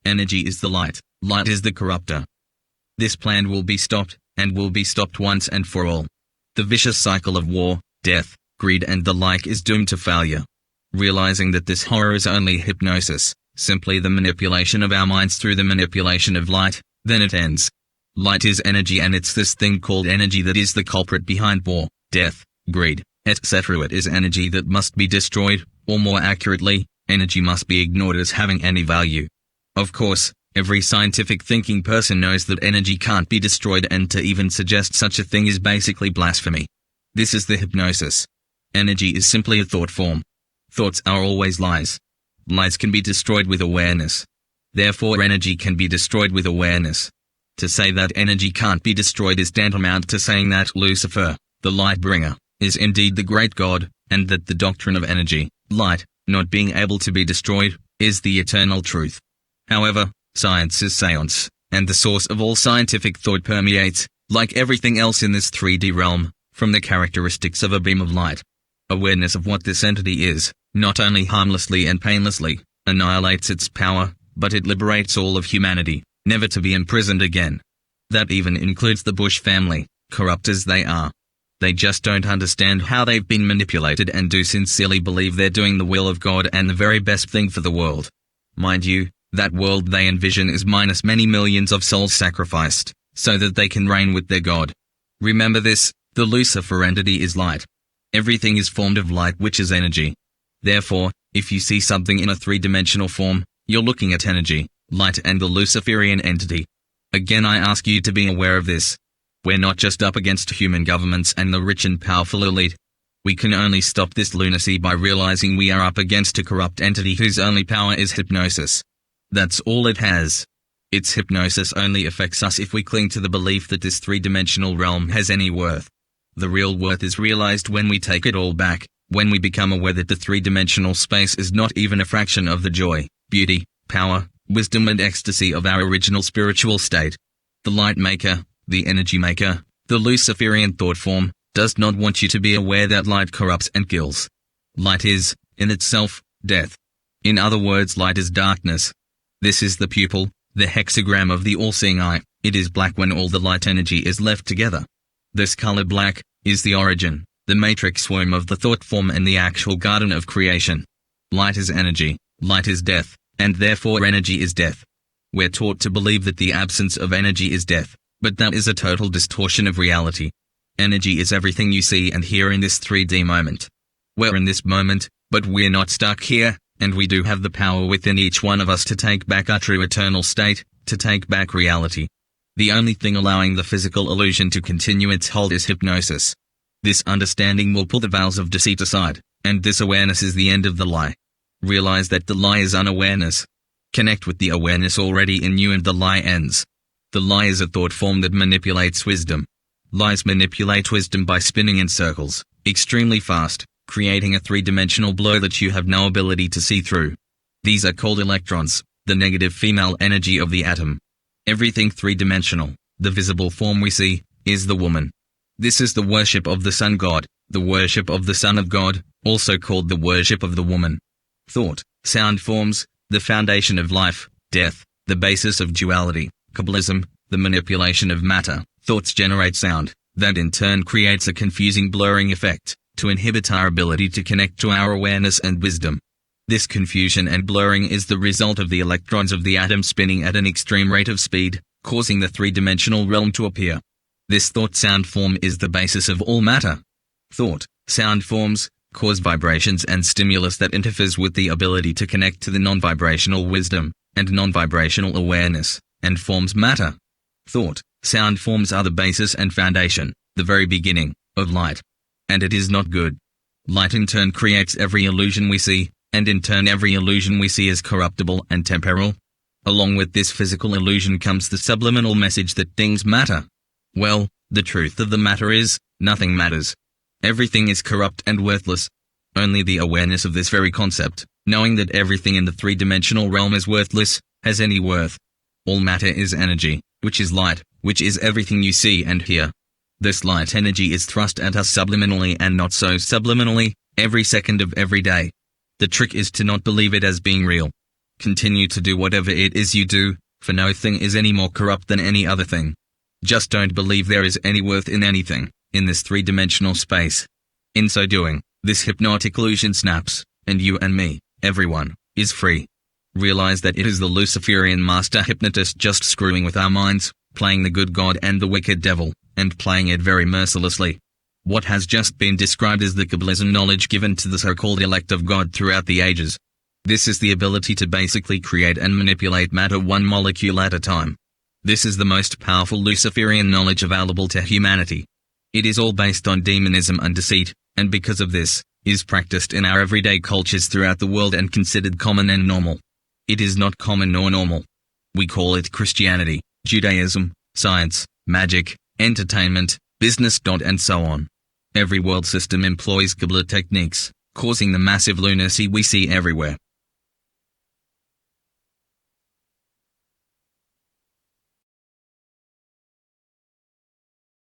Energy is the light. Light is the corruptor. This plan will be stopped, and will be stopped once and for all. The vicious cycle of war, death, greed and the like is doomed to failure. Realizing that this horror is only hypnosis, simply the manipulation of our minds through the manipulation of light, then it ends. Light is energy, and it's this thing called energy that is the culprit behind war, death, greed, etc. It is energy that must be destroyed, or more accurately, energy must be ignored as having any value. Of course, every scientific thinking person knows that energy can't be destroyed, and to even suggest such a thing is basically blasphemy. This is the hypnosis. Energy is simply a thought form. Thoughts are always lies. Lies can be destroyed with awareness. Therefore energy can be destroyed with awareness. To say that energy can't be destroyed is tantamount to saying that Lucifer, the light bringer, is indeed the great God, and that the doctrine of energy, light, not being able to be destroyed, is the eternal truth. However, science is science, and the source of all scientific thought permeates, like everything else in this 3D realm, from the characteristics of a beam of light. Awareness of what this entity is, not only harmlessly and painlessly, annihilates its power, but it liberates all of humanity, never to be imprisoned again. That even includes the Bush family, corrupt as they are. They just don't understand how they've been manipulated and do sincerely believe they're doing the will of God and the very best thing for the world. Mind you, that world they envision is minus many millions of souls sacrificed, so that they can reign with their God. Remember this, the Lucifer entity is light. Everything is formed of light, which is energy. Therefore, if you see something in a three-dimensional form, you're looking at energy, light and the Luciferian entity. Again, I ask you to be aware of this. We're not just up against human governments and the rich and powerful elite. We can only stop this lunacy by realizing we are up against a corrupt entity whose only power is hypnosis. That's all it has. Its hypnosis only affects us if we cling to the belief that this three-dimensional realm has any worth. The real worth is realized when we take it all back, when we become aware that the three-dimensional space is not even a fraction of the joy, beauty, power, wisdom and ecstasy of our original spiritual state. The light maker, the energy maker, the Luciferian thought form, does not want you to be aware that light corrupts and kills. Light is, in itself, death. In other words, light is darkness. This is the pupil, the hexagram of the all-seeing eye. It is black when all the light energy is left together. This color black is the origin, the matrix womb of the thought form and the actual garden of creation. Light is energy, light is death, and therefore energy is death. We're taught to believe that the absence of energy is death, but that is a total distortion of reality. Energy is everything you see and hear in this 3D moment. We're in this moment, but we're not stuck here, and we do have the power within each one of us to take back our true eternal state, to take back reality. The only thing allowing the physical illusion to continue its hold is hypnosis. This understanding will pull the veils of deceit aside, and this awareness is the end of the lie. Realize that the lie is unawareness. Connect with the awareness already in you and the lie ends. The lie is a thought form that manipulates wisdom. Lies manipulate wisdom by spinning in circles, extremely fast, creating a three-dimensional blur that you have no ability to see through. These are called electrons, the negative female energy of the atom. Everything three-dimensional, the visible form we see, is the woman. This is the worship of the sun god, the worship of the son of God, also called the worship of the woman. Thought, sound forms, the foundation of life, death, the basis of duality, Kabbalism, the manipulation of matter. Thoughts generate sound, that in turn creates a confusing blurring effect, to inhibit our ability to connect to our awareness and wisdom. This confusion and blurring is the result of the electrons of the atom spinning at an extreme rate of speed, causing the three-dimensional realm to appear. This thought-sound form is the basis of all matter. Thought, sound forms, cause vibrations and stimulus that interferes with the ability to connect to the non-vibrational wisdom, and non-vibrational awareness, and forms matter. Thought, sound forms are the basis and foundation, the very beginning, of light. And it is not good. Light in turn creates every illusion we see, and in turn every illusion we see is corruptible and temporal. Along with this physical illusion comes the subliminal message that things matter. Well, the truth of the matter is, nothing matters. Everything is corrupt and worthless. Only the awareness of this very concept, knowing that everything in the three-dimensional realm is worthless, has any worth. All matter is energy, which is light, which is everything you see and hear. This light energy is thrust at us subliminally and not so subliminally, every second of every day. The trick is to not believe it as being real. Continue to do whatever it is you do, for no thing is any more corrupt than any other thing. Just don't believe there is any worth in anything, in this three-dimensional space. In so doing, this hypnotic illusion snaps, and you and me, everyone, is free. Realize that it is the Luciferian master hypnotist just screwing with our minds, playing the good God and the wicked devil, and playing it very mercilessly. What has just been described is the Kabbalism knowledge given to the so-called elect of God throughout the ages. This is the ability to basically create and manipulate matter one molecule at a time. This is the most powerful Luciferian knowledge available to humanity. It is all based on demonism and deceit, and because of this, is practiced in our everyday cultures throughout the world and considered common and normal. It is not common nor normal. We call it Christianity, Judaism, science, magic, entertainment, business. And so on. Every world system employs Kabbalah techniques, causing the massive lunacy we see everywhere.